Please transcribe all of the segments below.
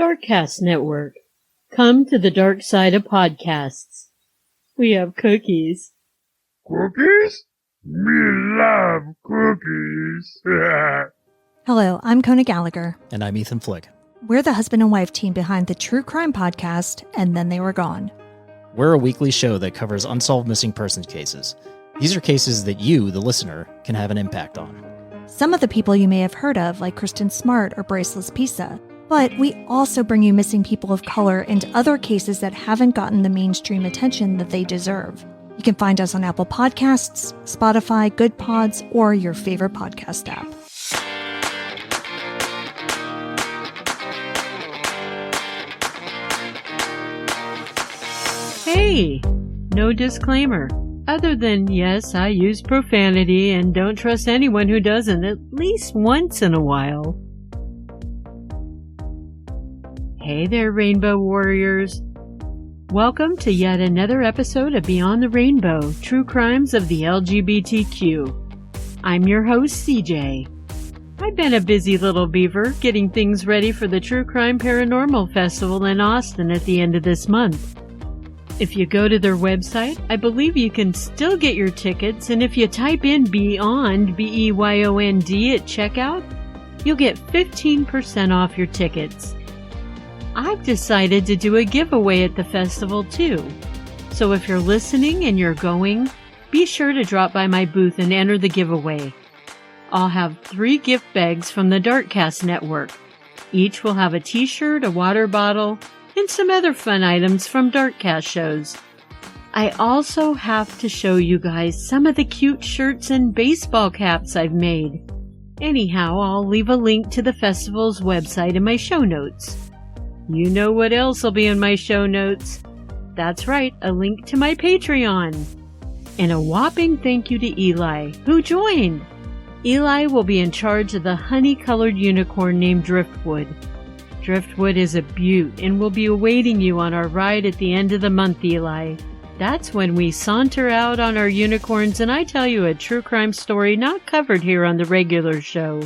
Darkcast Network. Come to the dark side of podcasts. We have cookies. Cookies? Me love cookies. Hello, I'm Kona Gallagher. And I'm Ethan Flick. We're the husband and wife team behind the true crime podcast, And Then They Were Gone. We're a weekly show that covers unsolved missing persons cases. These are cases that you, the listener, can have an impact on. Some of the people you may have heard of, like Kristen Smart or Braceless Pisa. But we also bring you missing people of color and other cases that haven't gotten the mainstream attention that they deserve. You can find us on Apple Podcasts, Spotify, Good Pods, or your favorite podcast app. Hey, no disclaimer. Other than, yes, I use profanity and don't trust anyone who doesn't at least once in a while. Hey there, Rainbow Warriors. Welcome to yet another episode of Beyond the Rainbow, True Crimes of the LGBTQ. I'm your host, CJ. I've been a busy little beaver getting things ready for the True Crime Paranormal Festival in Austin at the end of this month. If you go to their website, I believe you can still get your tickets, and if you type in Beyond, B-E-Y-O-N-D at checkout, you'll get 15% off your tickets. I've decided to do a giveaway at the festival too. So if you're listening and you're going, be sure to drop by my booth and enter the giveaway. I'll have 3 gift bags from the Darkcast Network. Each will have a t-shirt, a water bottle, and some other fun items from Darkcast shows. I also have to show you guys some of the cute shirts and baseball caps I've made. Anyhow, I'll leave a link to the festival's website in my show notes. You know what else will be in my show notes? That's right, a link to my Patreon. And a whopping thank you to Eli, who joined. Eli will be in charge of the honey-colored unicorn named Driftwood. Driftwood is a beaut and will be awaiting you on our ride at the end of the month, Eli. That's when we saunter out on our unicorns and I tell you a true crime story not covered here on the regular show.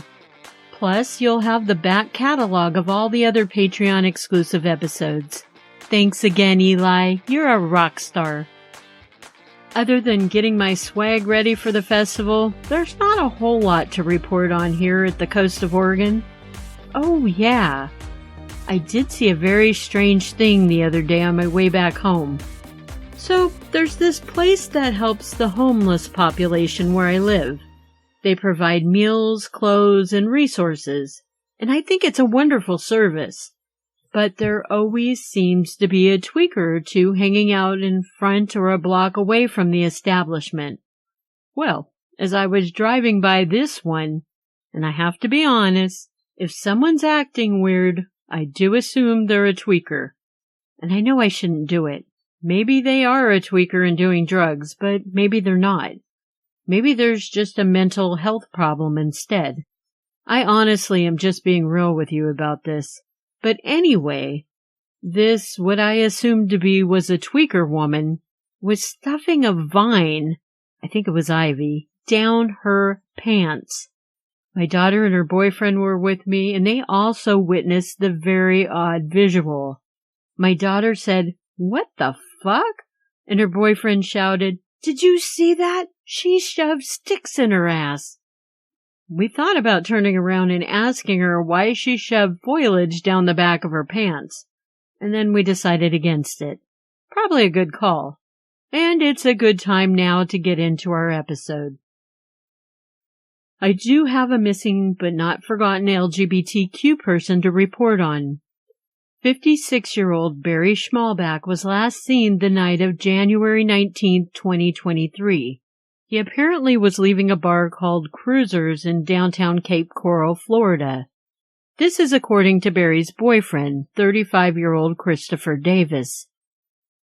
Plus, you'll have the back catalog of all the other Patreon exclusive episodes. Thanks again, Eli. You're a rock star. Other than getting my swag ready for the festival, there's not a whole lot to report on here at the coast of Oregon. Oh, yeah. I did see a very strange thing the other day on my way back home. So, there's this place that helps the homeless population where I live. They provide meals, clothes, and resources, and I think it's a wonderful service. But there always seems to be a tweaker or two hanging out in front or a block away from the establishment. Well, as I was driving by this one, and I have to be honest, if someone's acting weird, I do assume they're a tweaker. And I know I shouldn't do it. Maybe they are a tweaker and doing drugs, but maybe they're not. Maybe there's just a mental health problem instead. I honestly am just being real with you about this. But anyway, this, what I assumed to be was a tweaker woman, was stuffing a vine, I think it was ivy, down her pants. My daughter and her boyfriend were with me, and they also witnessed the very odd visual. My daughter said, "What the fuck?" And her boyfriend shouted, "Did you see that? She shoved sticks in her ass." We thought about turning around and asking her why she shoved foliage down the back of her pants, and then we decided against it. Probably a good call. And it's a good time now to get into our episode. I do have a missing but not forgotten LGBTQ person to report on. 56-year-old Barry Schmalbach was last seen the night of January 19, 2023. He apparently was leaving a bar called Cruisers in downtown Cape Coral, Florida. This is according to Barry's boyfriend, 35-year-old Christopher Davis.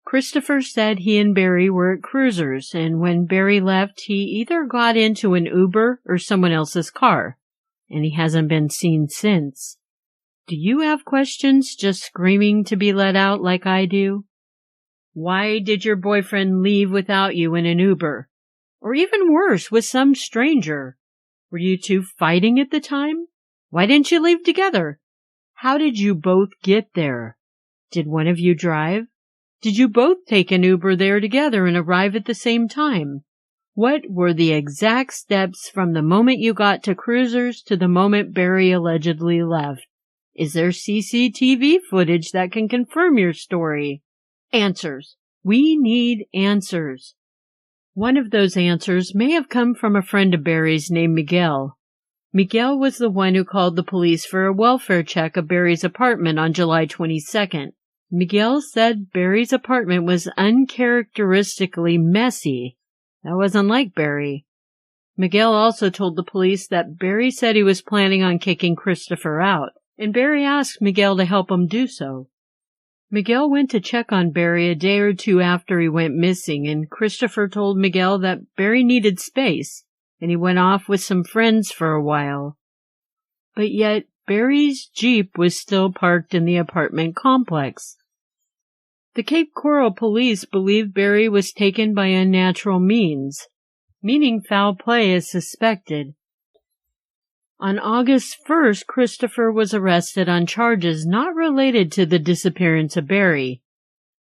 Christopher said he and Barry were at Cruisers, and when Barry left, he either got into an Uber or someone else's car, and he hasn't been seen since. Do you have questions just screaming to be let out like I do? Why did your boyfriend leave without you in an Uber? Or even worse, with some stranger? Were you two fighting at the time? Why didn't you leave together? How did you both get there? Did one of you drive? Did you both take an Uber there together and arrive at the same time? What were the exact steps from the moment you got to Cruisers to the moment Barry allegedly left? Is there CCTV footage that can confirm your story? Answers. We need answers. One of those answers may have come from a friend of Barry's named Miguel. Miguel was the one who called the police for a welfare check of Barry's apartment on July 22nd. Miguel said Barry's apartment was uncharacteristically messy. That wasn't like Barry. Miguel also told the police that Barry said he was planning on kicking Christopher out, and Barry asked Miguel to help him do so. Miguel went to check on Barry a day or two after he went missing, and Christopher told Miguel that Barry needed space, and he went off with some friends for a while. But yet, Barry's Jeep was still parked in the apartment complex. The Cape Coral police believe Barry was taken by unnatural means, meaning foul play is suspected. On August 1st, Christopher was arrested on charges not related to the disappearance of Barry.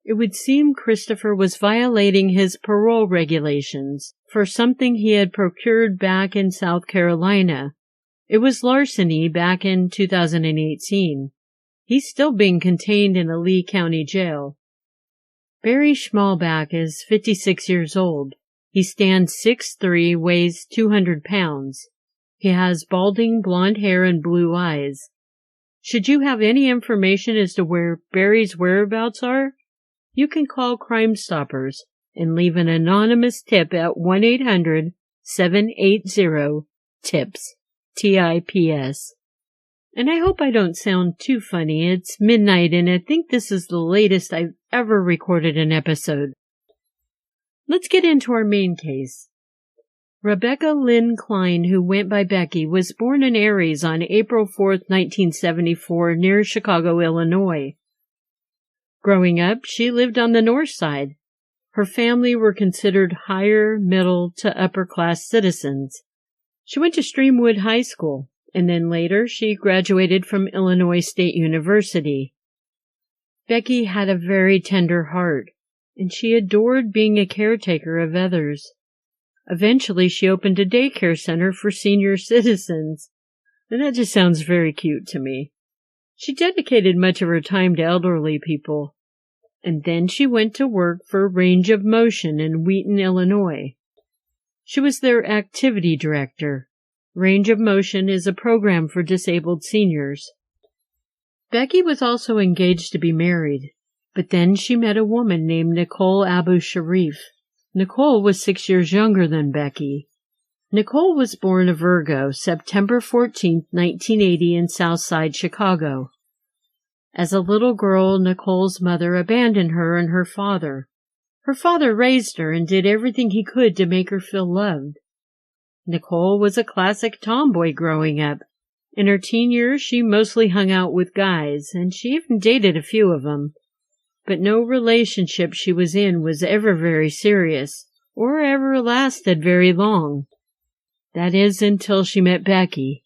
It would seem Christopher was violating his parole regulations for something he had procured back in South Carolina. It was larceny back in 2018. He's still being contained in a Lee County jail. Barry Schmalbach is 56 years old. He stands 6'3", weighs 200 pounds. He has balding blonde hair and blue eyes. Should you have any information as to where Barry's whereabouts are, you can call Crime Stoppers and leave an anonymous tip at 1-800-780-TIPS, TIPS. And I hope I don't sound too funny. It's midnight, and I think this is the latest I've ever recorded an episode. Let's get into our main case. Rebecca Lynn Klein, who went by Becky, was born in Aries on April 4th, 1974, near Chicago, Illinois. Growing up, she lived on the north side. Her family were considered higher, middle to upper-class citizens. She went to Streamwood High School, and then later she graduated from Illinois State University. Becky had a very tender heart, and she adored being a caretaker of others. Eventually, she opened a daycare center for senior citizens, and that just sounds very cute to me. She dedicated much of her time to elderly people, and then she went to work for Range of Motion in Wheaton, Illinois. She was their activity director. Range of Motion is a program for disabled seniors. Becky was also engaged to be married, but then she met a woman named Nicole Abu Sharif. Nicole was 6 years younger than Becky. Nicole was born a Virgo, September 14, 1980, in Southside Chicago. As a little girl, Nicole's mother abandoned her and her father. Her father raised her and did everything he could to make her feel loved. Nicole was a classic tomboy growing up. In her teen years, she mostly hung out with guys, and she even dated a few of them. But no relationship she was in was ever very serious, or ever lasted very long. That is, until she met Becky.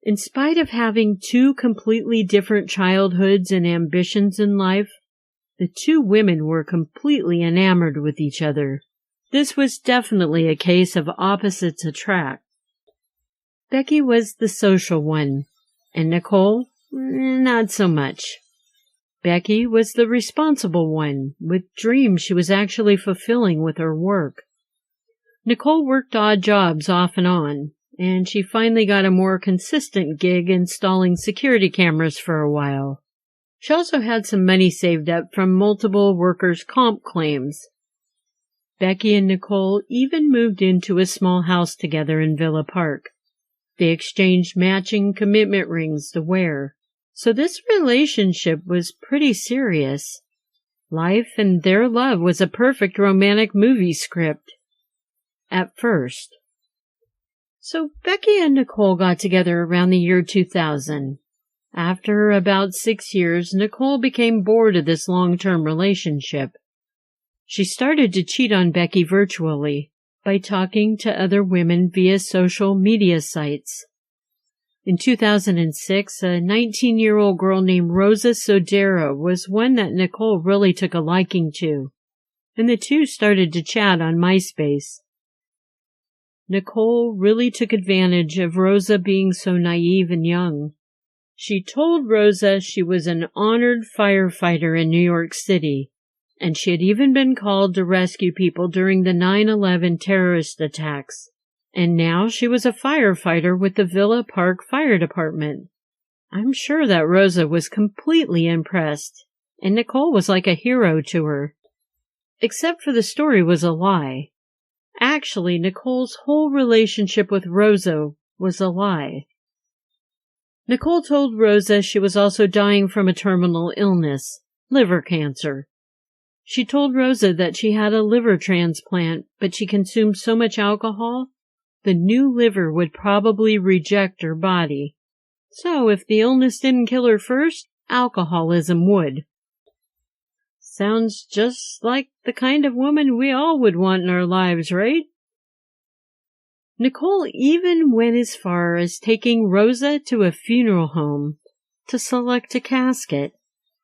In spite of having two completely different childhoods and ambitions in life, the two women were completely enamored with each other. This was definitely a case of opposites attract. Becky was the social one, and Nicole, not so much. Becky was the responsible one, with dreams she was actually fulfilling with her work. Nicole worked odd jobs off and on, and she finally got a more consistent gig installing security cameras for a while. She also had some money saved up from multiple workers' comp claims. Becky and Nicole even moved into a small house together in Villa Park. They exchanged matching commitment rings to wear. So this relationship was pretty serious. Life and their love was a perfect romantic movie script. At first. So Becky and Nicole got together around the year 2000. After about 6 years, Nicole became bored of this long-term relationship. She started to cheat on Becky virtually by talking to other women via social media sites. In 2006, a 19-year-old girl named Rosa Sodera was one that Nicole really took a liking to, and the two started to chat on MySpace. Nicole really took advantage of Rosa being so naive and young. She told Rosa she was an honored firefighter in New York City, and she had even been called to rescue people during the 9/11 terrorist attacks. And now she was a firefighter with the Villa Park Fire Department. I'm sure that Rosa was completely impressed, and Nicole was like a hero to her. Except for the story was a lie. Actually, Nicole's whole relationship with Rosa was a lie. Nicole told Rosa she was also dying from a terminal illness, liver cancer. She told Rosa that she had a liver transplant, but she consumed so much alcohol, the new liver would probably reject her body. So if the illness didn't kill her first, alcoholism would. Sounds just like the kind of woman we all would want in our lives, right? Nicole even went as far as taking Rosa to a funeral home to select a casket,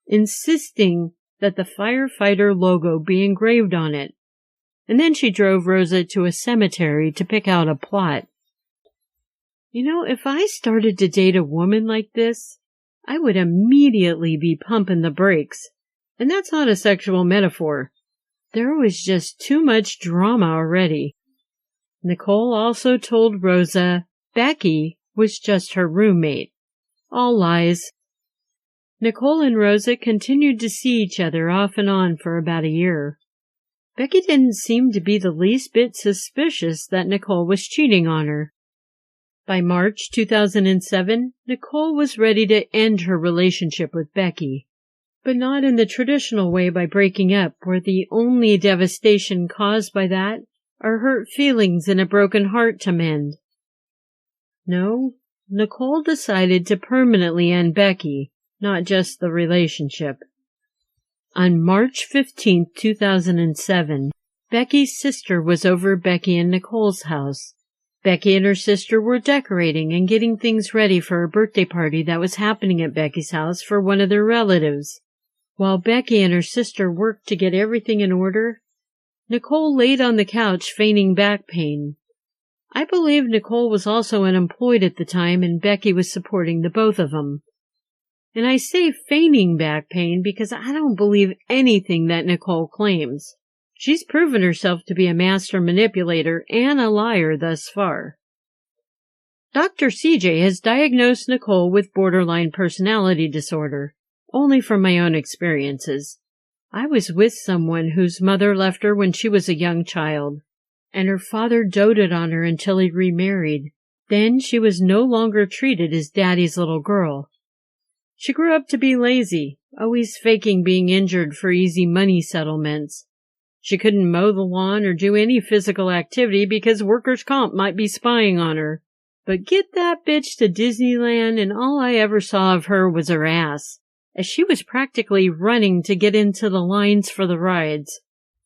insisting that the firefighter logo be engraved on it. And then she drove Rosa to a cemetery to pick out a plot. You know, if I started to date a woman like this, I would immediately be pumping the brakes. And that's not a sexual metaphor. There was just too much drama already. Nicole also told Rosa Becky was just her roommate. All lies. Nicole and Rosa continued to see each other off and on for about a year. Becky didn't seem to be the least bit suspicious that Nicole was cheating on her. By March 2007, Nicole was ready to end her relationship with Becky, but not in the traditional way by breaking up, where the only devastation caused by that are hurt feelings and a broken heart to mend. No, Nicole decided to permanently end Becky, not just the relationship. On March 15, 2007, Becky's sister was over Becky and Nicole's house. Becky and her sister were decorating and getting things ready for a birthday party that was happening at Becky's house for one of their relatives. While Becky and her sister worked to get everything in order, Nicole laid on the couch feigning back pain. I believe Nicole was also unemployed at the time and Becky was supporting the both of them. And I say feigning back pain because I don't believe anything that Nicole claims. She's proven herself to be a master manipulator and a liar thus far. Dr. CJ has diagnosed Nicole with borderline personality disorder, only from my own experiences. I was with someone whose mother left her when she was a young child, and her father doted on her until he remarried. Then she was no longer treated as daddy's little girl. She grew up to be lazy, always faking being injured for easy money settlements. She couldn't mow the lawn or do any physical activity because workers' comp might be spying on her. But get that bitch to Disneyland and all I ever saw of her was her ass, as she was practically running to get into the lines for the rides.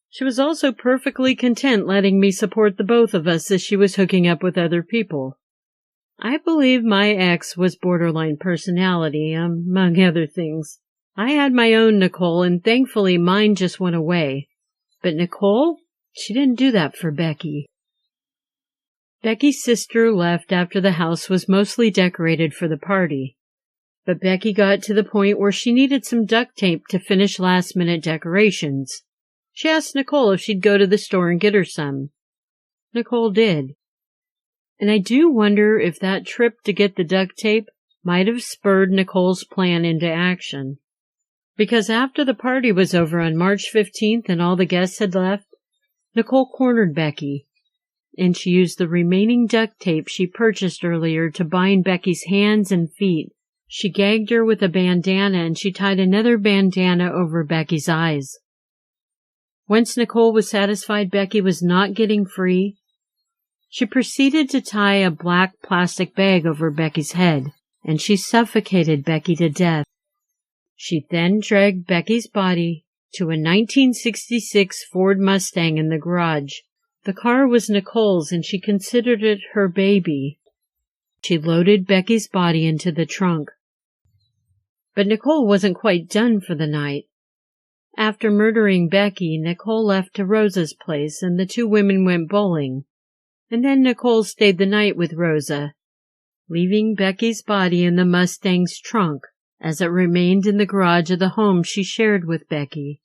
She was also perfectly content letting me support the both of us as she was hooking up with other people. I believe my ex was borderline personality, among other things. I had my own Nicole, and thankfully mine just went away. But Nicole, she didn't do that for Becky. Becky's sister left after the house was mostly decorated for the party. But Becky got to the point where she needed some duct tape to finish last-minute decorations. She asked Nicole if she'd go to the store and get her some. Nicole did. And I do wonder if that trip to get the duct tape might have spurred Nicole's plan into action. Because after the party was over on March 15th and all the guests had left, Nicole cornered Becky, and she used the remaining duct tape she purchased earlier to bind Becky's hands and feet. She gagged her with a bandana and she tied another bandana over Becky's eyes. Once Nicole was satisfied Becky was not getting free, she proceeded to tie a black plastic bag over Becky's head, and she suffocated Becky to death. She then dragged Becky's body to a 1966 Ford Mustang in the garage. The car was Nicole's, and she considered it her baby. She loaded Becky's body into the trunk. But Nicole wasn't quite done for the night. After murdering Becky, Nicole left to Rosa's place and the two women went bowling. And then Nicole stayed the night with Rosa, leaving Becky's body in the Mustang's trunk as it remained in the garage of the home she shared with Becky.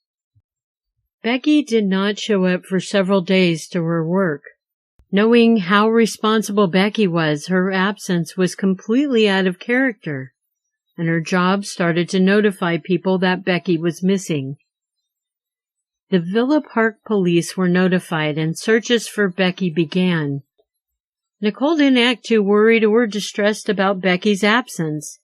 Becky did not show up for several days to her work. Knowing how responsible Becky was, her absence was completely out of character, and her job started to notify people that Becky was missing. The Villa Park police were notified and searches for Becky began. Nicole didn't act too worried or distressed about Becky's absence.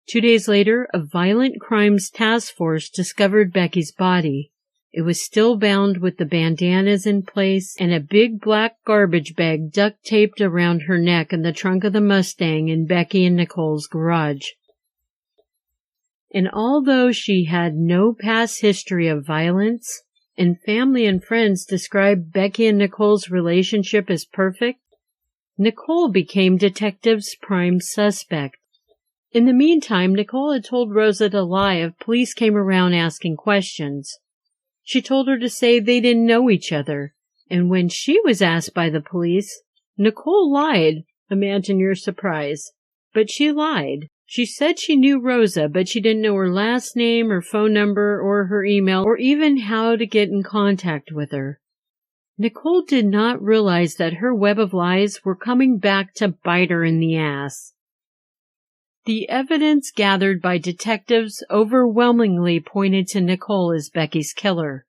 2 days later, a violent crimes task force discovered Becky's body. It was still bound with the bandanas in place and a big black garbage bag duct taped around her neck in the trunk of the Mustang in Becky and Nicole's garage. And although she had no past history of violence, and family and friends described Becky and Nicole's relationship as perfect, Nicole became detectives' prime suspect. In the meantime, Nicole had told Rosa to lie if police came around asking questions. She told her to say they didn't know each other, and when she was asked by the police, Nicole lied. Imagine your surprise. But she lied. She said she knew Rosa, but she didn't know her last name, her phone number, or her email, or even how to get in contact with her. Nicole did not realize that her web of lies were coming back to bite her in the ass. The evidence gathered by detectives overwhelmingly pointed to Nicole as Becky's killer.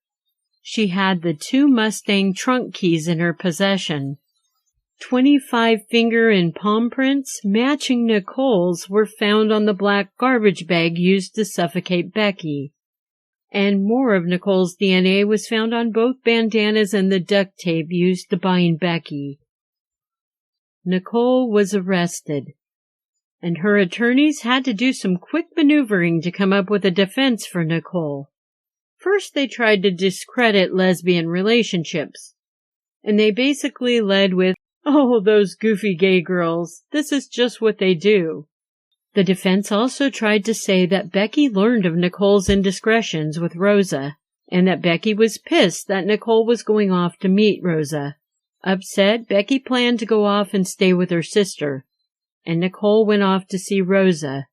She had the 2 Mustang trunk keys in her possession. 25 finger and palm prints matching Nicole's were found on the black garbage bag used to suffocate Becky. And more of Nicole's DNA was found on both bandanas and the duct tape used to bind Becky. Nicole was arrested, and her attorneys had to do some quick maneuvering to come up with a defense for Nicole. First, they tried to discredit lesbian relationships, and they basically led with, "Oh, those goofy gay girls, this is just what they do." The defense also tried to say that Becky learned of Nicole's indiscretions with Rosa, and that Becky was pissed that Nicole was going off to meet Rosa. Upset, Becky planned to go off and stay with her sister, and Nicole went off to see Rosa.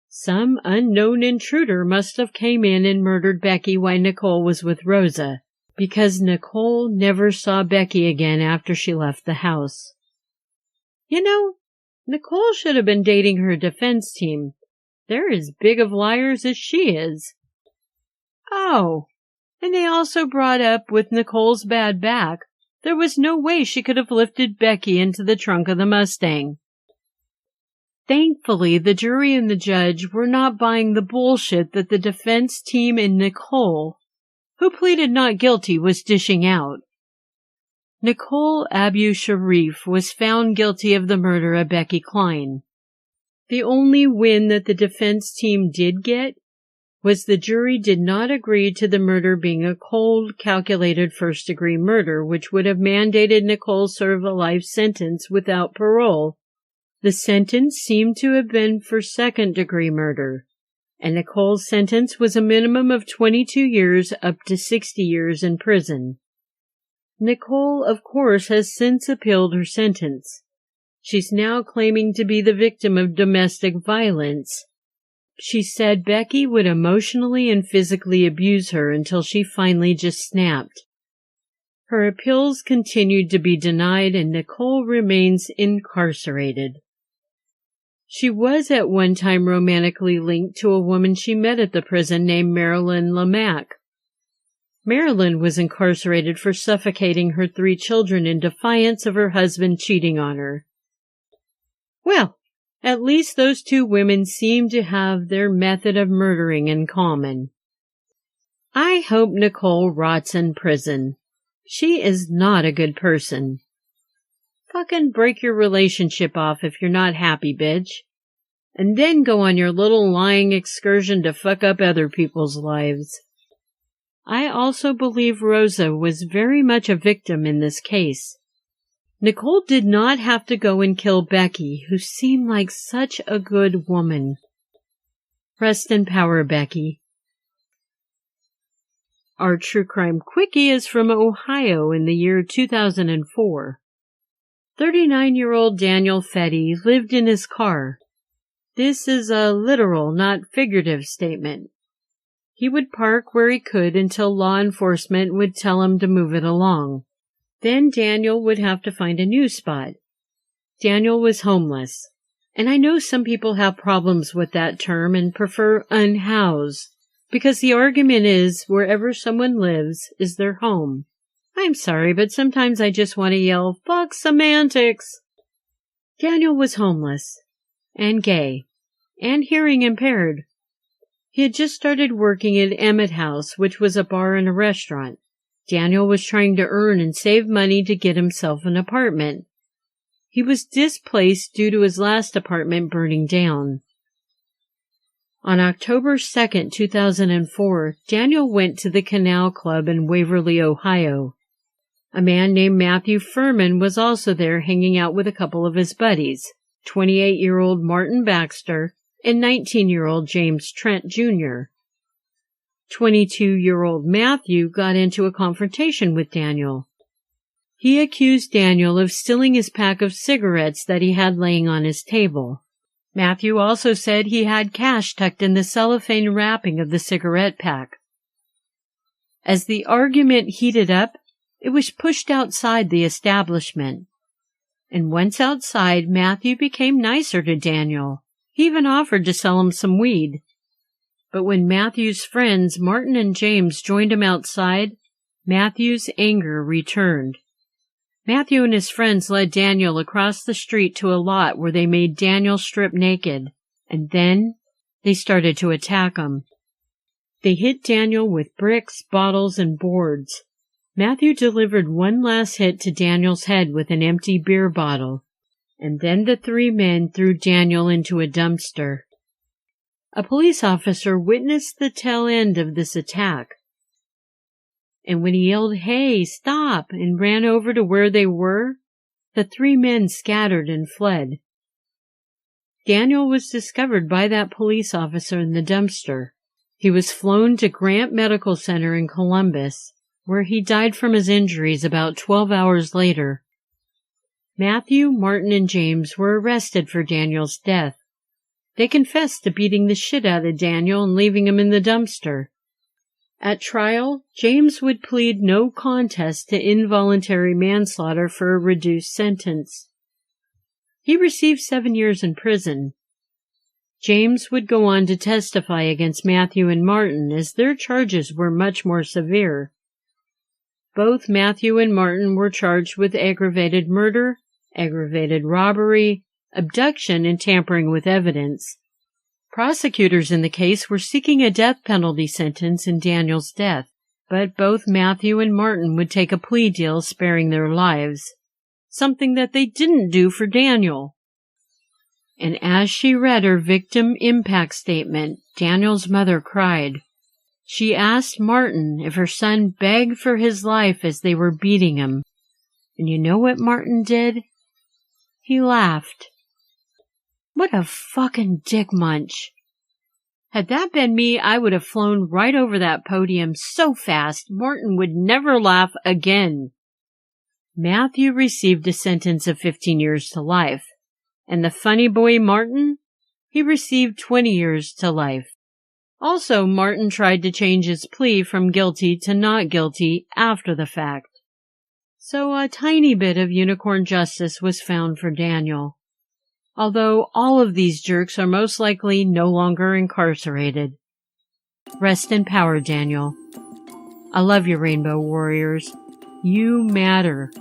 Some unknown intruder must have came in and murdered Becky while Nicole was with Rosa, because Nicole never saw Becky again after she left the house. You know, Nicole should have been dating her defense team. They're as big of liars as she is. Oh, and they also brought up with Nicole's bad back, there was no way she could have lifted Becky into the trunk of the Mustang. Thankfully, the jury and the judge were not buying the bullshit that the defense team and Nicole, who pleaded not guilty, was dishing out. Nicole Abu Sharif was found guilty of the murder of Becky Klein. The only win that the defense team did get was the jury did not agree to the murder being a cold, calculated first-degree murder, which would have mandated Nicole serve a life sentence without parole. The sentence seemed to have been for second-degree murder, and Nicole's sentence was a minimum of 22 years up to 60 years in prison. Nicole, of course, has since appealed her sentence. She's now claiming to be the victim of domestic violence. She said Becky would emotionally and physically abuse her until she finally just snapped. Her appeals continued to be denied, and Nicole remains incarcerated. She was at one time romantically linked to a woman she met at the prison named Marilyn Lamack. Marilyn was incarcerated for suffocating her 3 children in defiance of her husband cheating on her. Well, at least those 2 women seem to have their method of murdering in common. I hope Nicole rots in prison. She is not a good person. Fucking break your relationship off if you're not happy, bitch. And then go on your little lying excursion to fuck up other people's lives. I also believe Rosa was very much a victim in this case. Nicole did not have to go and kill Becky, who seemed like such a good woman. Rest in power, Becky. Our true crime quickie is from Ohio in the year 2004. 39-year-old Daniel Fetty lived in his car. This is a literal, not figurative statement. He would park where he could until law enforcement would tell him to move it along. Then Daniel would have to find a new spot. Daniel was homeless, and I know some people have problems with that term and prefer unhoused, because the argument is wherever someone lives is their home. I'm sorry, but sometimes I just want to yell, "Fuck semantics!" Daniel was homeless, and gay, and hearing impaired. He had just started working at Emmett House, which was a bar and a restaurant. Daniel was trying to earn and save money to get himself an apartment. He was displaced due to his last apartment burning down. On October 2nd, 2004, Daniel went to the Canal Club in Waverly, Ohio. A man named Matthew Furman was also there hanging out with a couple of his buddies, 28-year-old Martin Baxter and 19-year-old James Trent Jr. 22-year-old Matthew got into a confrontation with Daniel. He accused Daniel of stealing his pack of cigarettes that he had laying on his table. Matthew also said he had cash tucked in the cellophane wrapping of the cigarette pack. As the argument heated up, it was pushed outside the establishment. And once outside, Matthew became nicer to Daniel. He even offered to sell him some weed. But when Matthew's friends, Martin and James, joined him outside, Matthew's anger returned. Matthew and his friends led Daniel across the street to a lot where they made Daniel strip naked, and then they started to attack him. They hit Daniel with bricks, bottles, and boards. Matthew delivered one last hit to Daniel's head with an empty beer bottle, and then the three men threw Daniel into a dumpster. A police officer witnessed the tail end of this attack, and when he yelled, "Hey, stop!" and ran over to where they were, the three men scattered and fled. Daniel was discovered by that police officer in the dumpster. He was flown to Grant Medical Center in Columbus, where he died from his injuries about 12 hours later. Matthew, Martin, and James were arrested for Daniel's death. They confessed to beating the shit out of Daniel and leaving him in the dumpster. At trial, James would plead no contest to involuntary manslaughter for a reduced sentence. He received 7 years in prison. James would go on to testify against Matthew and Martin, as their charges were much more severe. Both Matthew and Martin were charged with aggravated murder, aggravated robbery, abduction, and tampering with evidence. Prosecutors in the case were seeking a death penalty sentence in Daniel's death, but both Matthew and Martin would take a plea deal sparing their lives, something that they didn't do for Daniel. And as she read her victim impact statement, Daniel's mother cried. She asked Martin if her son begged for his life as they were beating him. And you know what Martin did? He laughed. What a fucking dick munch. Had that been me, I would have flown right over that podium so fast Martin would never laugh again. Matthew received a sentence of 15 years to life, and the funny boy Martin, he received 20 years to life. Also, Martin tried to change his plea from guilty to not guilty after the fact. So a tiny bit of unicorn justice was found for Daniel. Although all of these jerks are most likely no longer incarcerated. Rest in power, Daniel. I love you, Rainbow Warriors. You matter.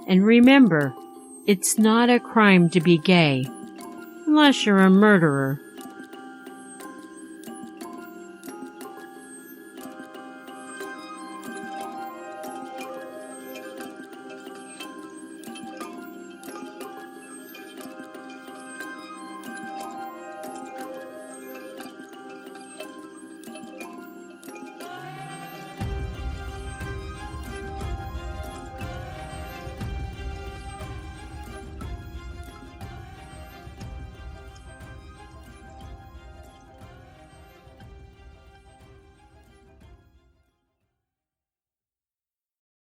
And remember, it's not a crime to be gay, unless you're a murderer.